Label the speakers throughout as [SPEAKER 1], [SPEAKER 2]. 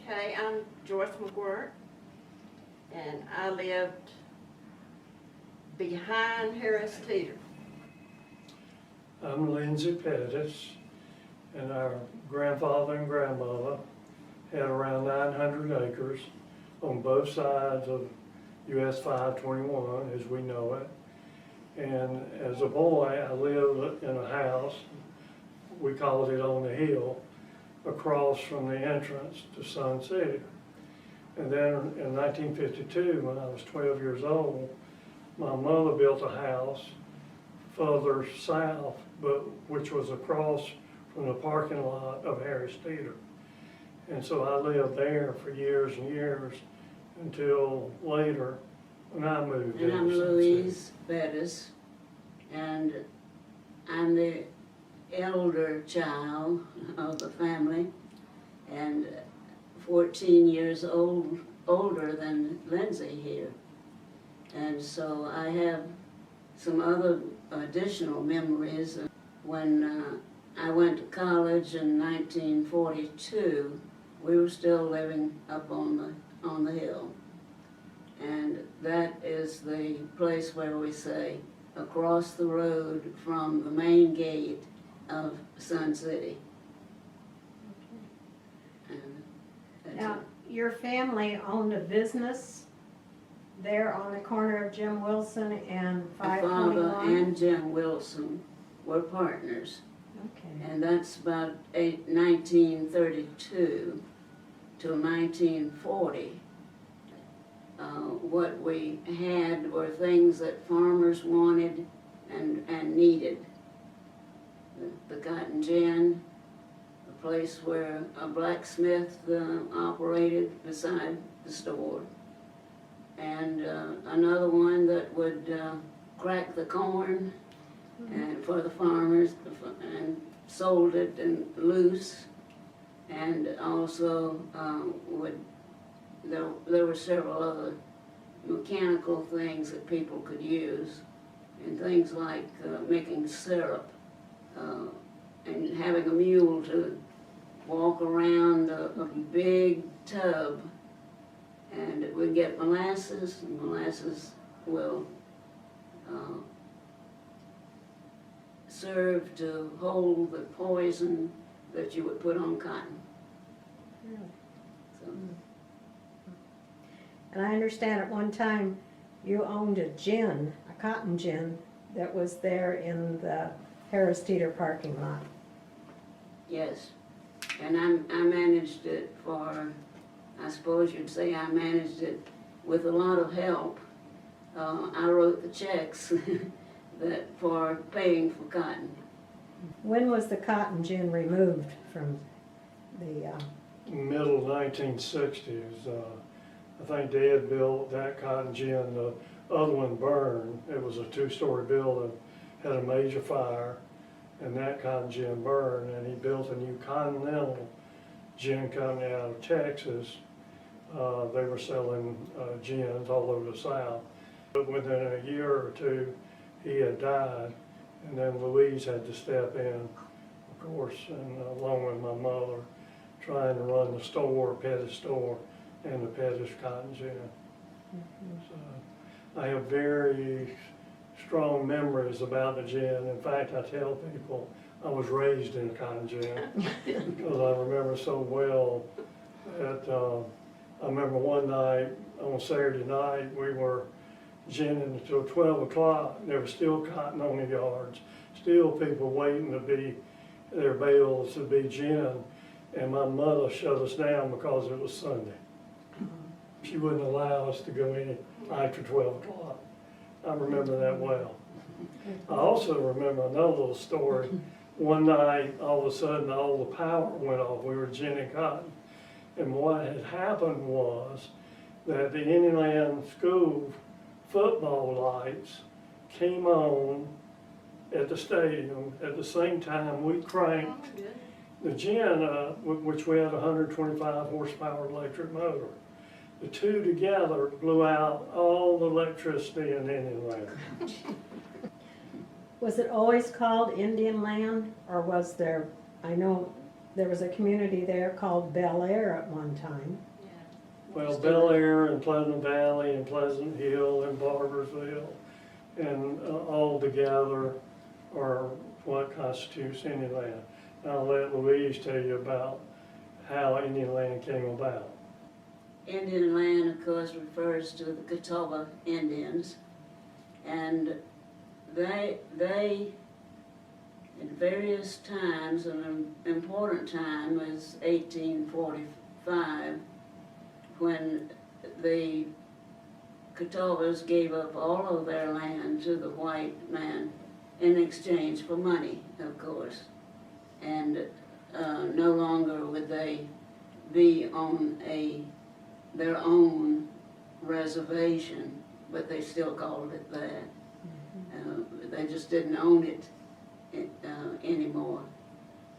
[SPEAKER 1] Okay, I'm Joyce McGuirk, and I lived behind Harris Teeter.
[SPEAKER 2] I'm Lindsay Pettus, and our grandfather and grandmother had around 900 acres on both sides of US 521 as we know it. And as a boy, I lived in a house, we called it on the hill, across from the entrance to Sun City. And then in 1952, when I was 12 years old, my mother built a house further south, but which was across from the parking lot of Harris Teeter. And so I lived there for years and years until later when I moved
[SPEAKER 3] And
[SPEAKER 2] into
[SPEAKER 3] I'm
[SPEAKER 2] Sun
[SPEAKER 3] Louise Pettus, and I'm the elder child of the family, and 14 years older than Lindsay here. And so I have some other additional memories. When I went to college in 1942, we were still living up on the hill. And that is the place where we say, across the road from the main gate of Sun City. And that's
[SPEAKER 4] Now,
[SPEAKER 3] it.
[SPEAKER 4] your family owned a business there on the corner of Jim Wilson and
[SPEAKER 3] My
[SPEAKER 4] 521?
[SPEAKER 3] father and Jim Wilson were partners,
[SPEAKER 4] Okay.
[SPEAKER 3] and that's about 1932 to 1940. What we had were things that farmers wanted and needed. The cotton gin, a place where a blacksmith operated beside the store, and another one that would crack the corn and for the farmers and sold it and loose, and also there were several other mechanical things that people could use, and things like making syrup and having a mule to walk around a big tub, and we'd get molasses, and molasses will serve to hold the poison that you would put on cotton.
[SPEAKER 4] Really?
[SPEAKER 3] So,
[SPEAKER 4] And I understand at one time you owned a gin, a cotton gin, that was there in the Harris Teeter parking lot.
[SPEAKER 3] yes, and I managed it for, I suppose you'd say I managed it with a lot of help. I wrote the checks that for paying for cotton.
[SPEAKER 4] When was the cotton gin removed from the,
[SPEAKER 2] middle 1960s. I think Dad built that cotton gin, the other one burned. It was a two-story building, had a major fire, and that cotton gin burned, and he built a new Continental gin company out of Texas. They were selling gins all over the South. But within a year or two, he had died, and then Louise had to step in, of course, and along with my mother, trying to run the store, Pettus store, and the Pettus cotton gin. So, I have very strong memories about the gin. In fact, I tell people I was raised in a cotton gin because I remember so well that I remember one night on Saturday night we were ginning until 12 o'clock. There was still cotton on the yards, still people waiting to be their bales to be gin, and my mother shut us down because it was Sunday. She wouldn't allow us to go in after 12 o'clock. I remember that well. I also remember another little story. One night, all of a sudden, all the power went off. We were ginning cotton. And what had happened was that the Indian School football lights came on at the stadium at the same time we cranked the gin up, which we had a 125 horsepower electric motor. The two together blew out all the electricity in Indian Land.
[SPEAKER 4] Was it always called Indian Land, or was there, I know there was a community there called Bel Air at one time.
[SPEAKER 2] Well, Bel Air and Pleasant Valley and Pleasant Hill and Barbersville and all together are what constitutes Indian Land. I'll let Louise tell you about how Indian Land came about.
[SPEAKER 3] Indian land, of course, refers to the Catawba Indians, and they at various times, an important time is 1845, when the Catawbas gave up all of their land to the white man in exchange for money, of course. And no longer would they be on their own reservation, but they still called it that. They just didn't own it anymore.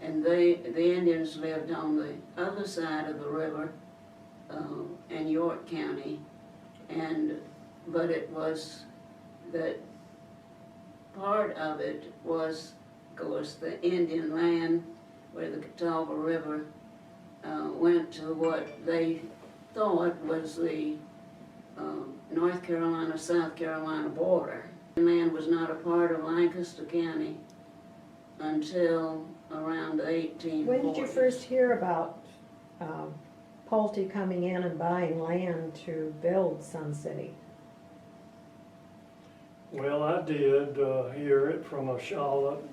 [SPEAKER 3] And the Indians lived on the other side of the river in York County, but it was that part of it was, of course, the Indian land where the Catawba River went to what they thought was the North Carolina, South Carolina border. The land was not a part of Lancaster County until around the 1840s.
[SPEAKER 4] When did you first hear about Pulte coming in and buying land to build Sun City?
[SPEAKER 2] Well, I did hear it from a Charlotte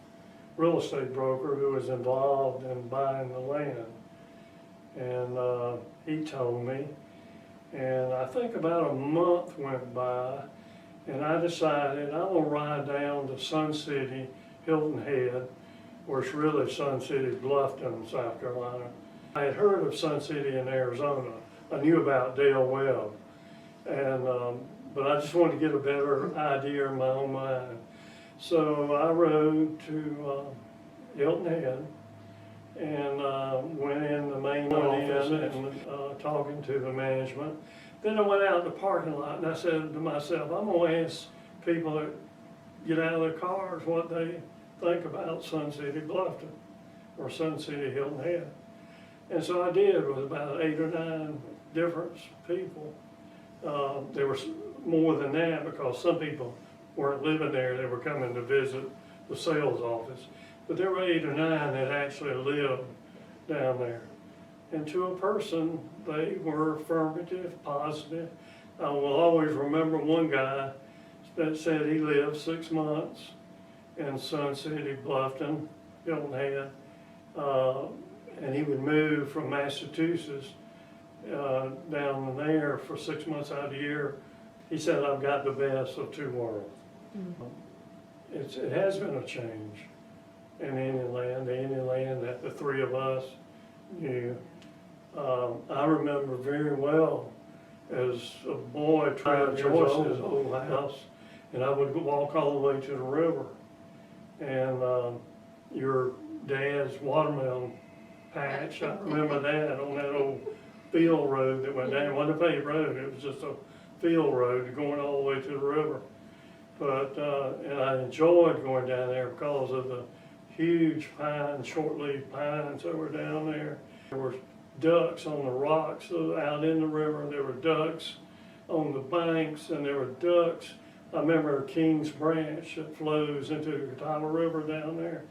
[SPEAKER 2] real estate broker who was involved in buying the land. And he told me, and I think about a month went by, and I decided I'm gonna ride down to Sun City, Hilton Head, where it's really Sun City, Bluffton, South Carolina. I had heard of Sun City in Arizona. I knew about Dale Webb, and but I just wanted to get a better idea in my own mind. So I rode to Hilton Head and went in the main office and talking to the management. Then I went out in the parking lot and I said to myself, I'm gonna ask people that get out of their cars what they think about Sun City Bluffton or Sun City Hilton Head. And so I did with about 8 or 9 different people. There was more than that because some people weren't living there, they were coming to visit the sales office. But there were 8 or 9 that actually lived down there. And to a person, they were affirmative, positive. I will always remember one guy that said he lived 6 months in Sun City, Bluffton, Hilton Head, and he would move from Massachusetts down there for 6 months out of the year. He said, I've got the best of 2 worlds. It has been a change in Indian Land, the Indian Land that the 3 of us knew. I remember very well as a boy trying Joyce's old house, and I would walk all the way to the river. And your dad's watermelon patch, I remember that on that old field road that went down. It wasn't a paved road, it was just a field road going all the way to the river. But, and I enjoyed going down there because of the huge pines, short-leaf pines that were down there. There were ducks on the rocks out in the river. There were ducks on the banks, and there were ducks. I remember King's Branch that flows into the Catawba River down there.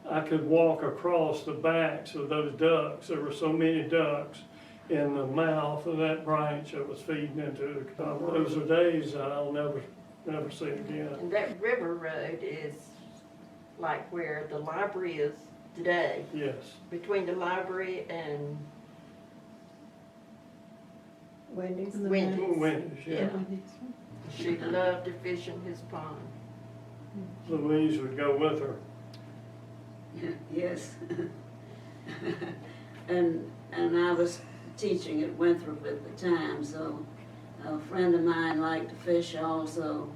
[SPEAKER 2] I could walk across the backs of those ducks. There were so many ducks in the mouth of that branch that was feeding into the Catawba. Those are days that I'll never see again.
[SPEAKER 1] And that river road is like where the library is today,
[SPEAKER 2] Yes.
[SPEAKER 1] between the library and
[SPEAKER 4] Wendy's?
[SPEAKER 1] Wendy's.
[SPEAKER 2] Wendy's, yeah.
[SPEAKER 1] She loved to fish in his pond.
[SPEAKER 2] Louise would go with her.
[SPEAKER 3] Yes. and I was teaching at Winthrop at the time, so a friend of mine liked to fish also.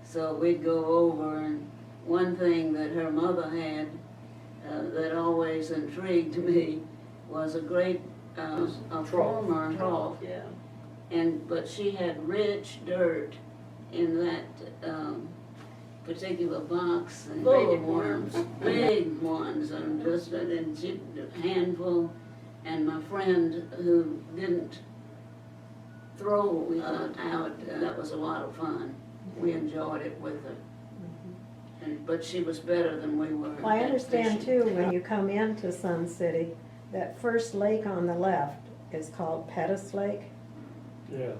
[SPEAKER 3] So we'd go over, and one thing that her mother had that always intrigued me was a great a former trough.
[SPEAKER 1] Yeah.
[SPEAKER 3] but she had rich dirt in that, particular box and full
[SPEAKER 1] Big
[SPEAKER 3] of worms, big ones, and just a handful. And my friend who didn't throw out, that was a lot of fun. We enjoyed it with her. But she was better than we were.
[SPEAKER 4] Well, I
[SPEAKER 3] at
[SPEAKER 4] understand
[SPEAKER 3] fishing.
[SPEAKER 4] too, when you come into Sun City, that first lake on the left is called Pettus Lake.
[SPEAKER 2] Yes,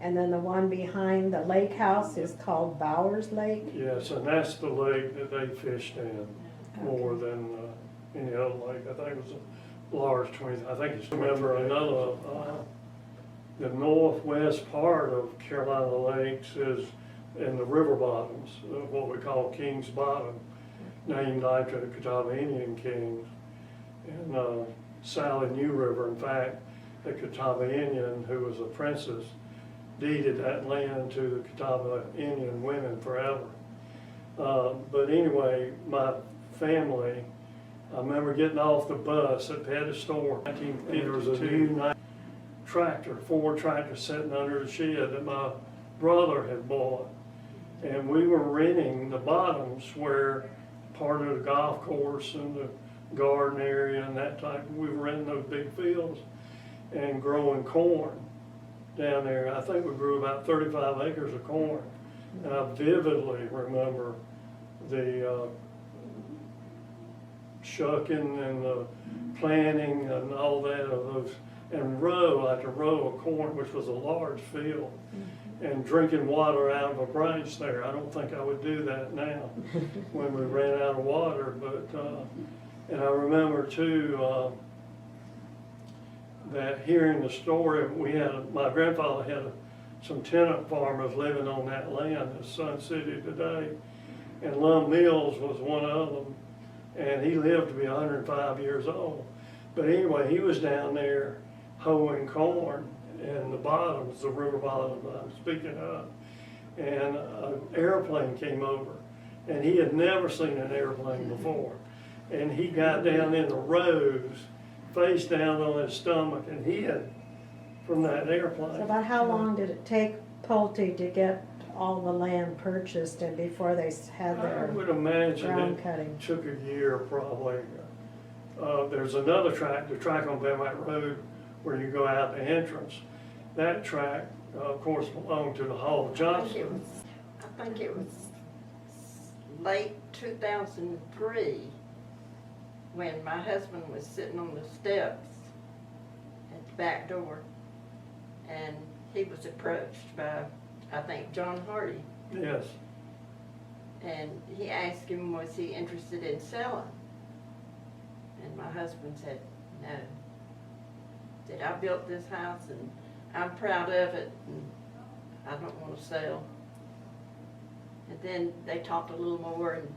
[SPEAKER 4] And then the one behind the lake house is called Bowers Lake.
[SPEAKER 2] yes, and that's the lake that they fished in more than any other lake. I think it was a large 20, I think it's, remember another, the northwest part of Carolina Lakes is in the river bottoms, what we call King's Bottom, named after the Catawba Indian kings. And Sally New River, in fact, the Catawba Indian, who was a princess, deeded that land to the Catawba Indian women forever. But anyway, my family, I remember getting off the bus at Pettus store. There was a new tractor, Ford tractor sitting under the shed that my brother had bought. And we were renting the bottoms where part of the golf course and the garden area and that type, we were renting those big fields and growing corn down there. I think we grew about 35 acres of corn. And I vividly remember the shucking and the planting and all that of those, and row after row of corn, which was a large field, and drinking water out of a branch there. I don't think I would do that now when we ran out of water, but, and I remember too, that hearing the story, my grandfather had some tenant farmers living on that land in Sun City today, and Lum Mills was one of them, and he lived to be 105 years old. But anyway, he was down there hoeing corn in the bottoms, the river bottoms I'm speaking of, and an airplane came over, and he had never seen an airplane before, and he got down in the rows, face down on his stomach, and hid from that airplane.
[SPEAKER 4] So about how long did it take Pulte to get all the land purchased and before they had
[SPEAKER 2] I
[SPEAKER 4] their
[SPEAKER 2] would imagine
[SPEAKER 4] ground
[SPEAKER 2] it
[SPEAKER 4] cutting?
[SPEAKER 2] took a year probably. There's another track, the track on Belmont Road, where you go out the entrance. That track, of course, belonged to the Hall Johnson.
[SPEAKER 1] I think it was late 2003 when my husband was sitting on the steps at the back door, and he was approached by, I think, John Hardy,
[SPEAKER 2] Yes,
[SPEAKER 1] and he asked him, was he interested in selling? And my husband said, no. Said, I built this house and I'm proud of it, and I don't want to sell. And then they talked a little more, and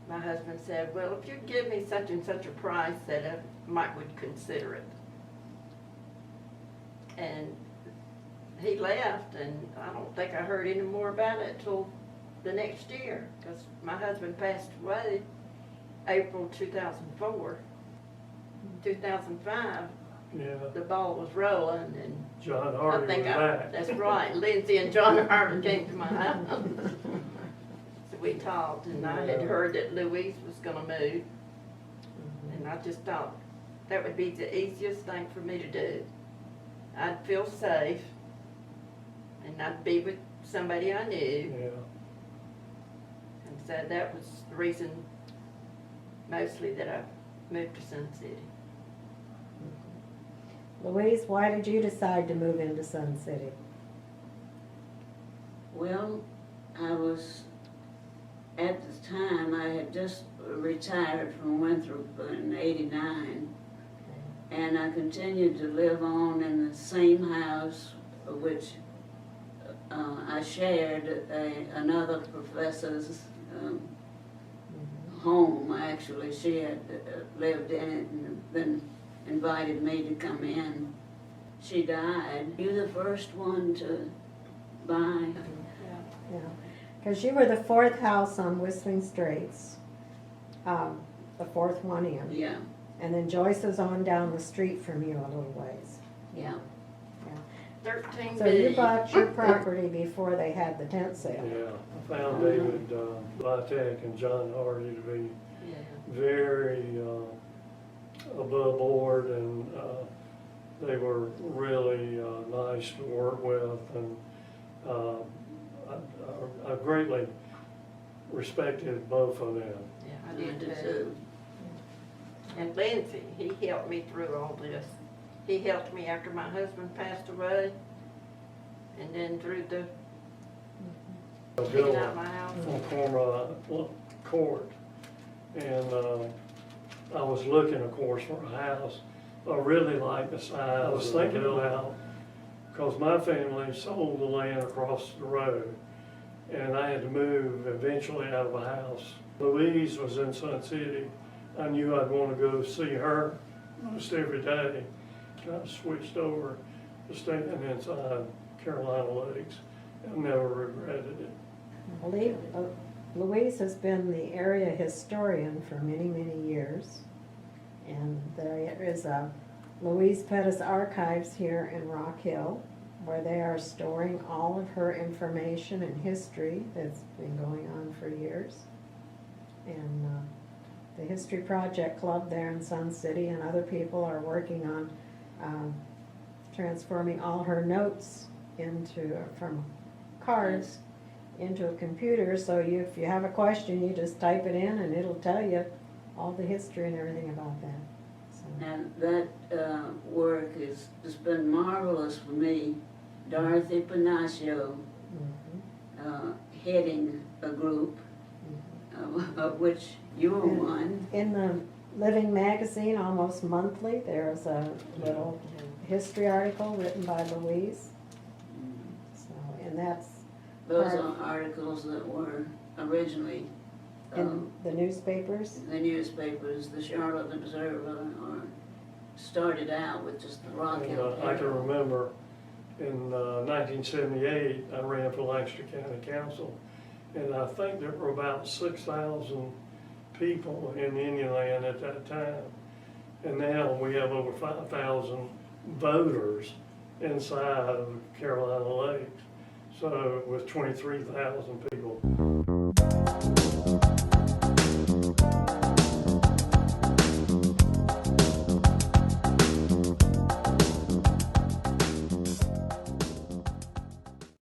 [SPEAKER 1] my husband said, well, if you'd give me such and such a price, that I would consider it. And he left, and I don't think I heard any more about it till the next year, because my husband passed away April 2004. 2005,
[SPEAKER 2] yeah,
[SPEAKER 1] the ball was rolling, and
[SPEAKER 2] John
[SPEAKER 1] I
[SPEAKER 2] Hardy was
[SPEAKER 1] think
[SPEAKER 2] back.
[SPEAKER 1] that's right. Lindsay and John Harvey came to my house. So we talked, and I had heard that Louise was gonna move. And I just thought that would be the easiest thing for me to do. I'd feel safe, and I'd be with somebody I knew.
[SPEAKER 2] Yeah,
[SPEAKER 1] And so that was the reason mostly that I moved to Sun City.
[SPEAKER 4] Louise, why did you decide to move into Sun City?
[SPEAKER 3] Well, I was, at the time, I had just retired from Winthrop in '89, and I continued to live on in the same house, which I shared another professor's home, actually. She had lived in it and then invited me to come in. She died. You were the first one to buy.
[SPEAKER 4] Yeah, because you were the fourth house on Whistling Straits, the fourth one in.
[SPEAKER 3] Yeah,
[SPEAKER 4] And then Joyce was on down the street from you a little ways.
[SPEAKER 3] yeah.
[SPEAKER 4] Yeah.
[SPEAKER 1] 13
[SPEAKER 4] So you
[SPEAKER 1] big.
[SPEAKER 4] bought your property before they had the tent sale?
[SPEAKER 2] Yeah, I found David Vitek and John Hardy to be
[SPEAKER 1] Yeah.
[SPEAKER 2] very above board, and they were really nice to work with, and I greatly respected both of them.
[SPEAKER 1] Yeah, I
[SPEAKER 3] I
[SPEAKER 1] did
[SPEAKER 3] do
[SPEAKER 1] too.
[SPEAKER 3] too.
[SPEAKER 1] And Lindsay, he helped me through all this. He helped me after my husband passed away, and then through the taking out my house.
[SPEAKER 2] On Cormorant Court, and I was looking, of course, for a house. I really liked the size. I was thinking about, because my family sold the land across the road, and I had to move eventually out of a house. Louise was in Sun City. I knew I'd want to go see her almost every day. I switched over to staying inside Carolina Lakes and never regretted it.
[SPEAKER 4] Louise has been the area historian for many, many years. And there is a Louise Pettus Archives here in Rock Hill, where they are storing all of her information and history that's been going on for years. And the History Project Club there in Sun City and other people are working on transforming all her notes from cards into a computer, so if you have a question, you just type it in and it'll tell you all the history and everything about that. So,
[SPEAKER 3] And that work has just been marvelous for me. Dorothy Panacio
[SPEAKER 4] mhm,
[SPEAKER 3] heading a group,
[SPEAKER 4] mhm.
[SPEAKER 3] of which you were
[SPEAKER 4] And
[SPEAKER 3] one.
[SPEAKER 4] In the Living magazine, almost monthly, there's a little history article written by Louise. So, and that's
[SPEAKER 3] Those are articles that were originally
[SPEAKER 4] in the newspapers.
[SPEAKER 3] the newspapers, the Charlotte Observer, or started out with just the Rock
[SPEAKER 2] And,
[SPEAKER 3] Hill
[SPEAKER 2] I can
[SPEAKER 3] Herald.
[SPEAKER 2] remember in 1978, I ran for Lancaster County Council, and I think there were about 6,000 people in Indian Land at that time. And now we have over 5,000 voters inside of Carolina Lakes. So with 23,000 people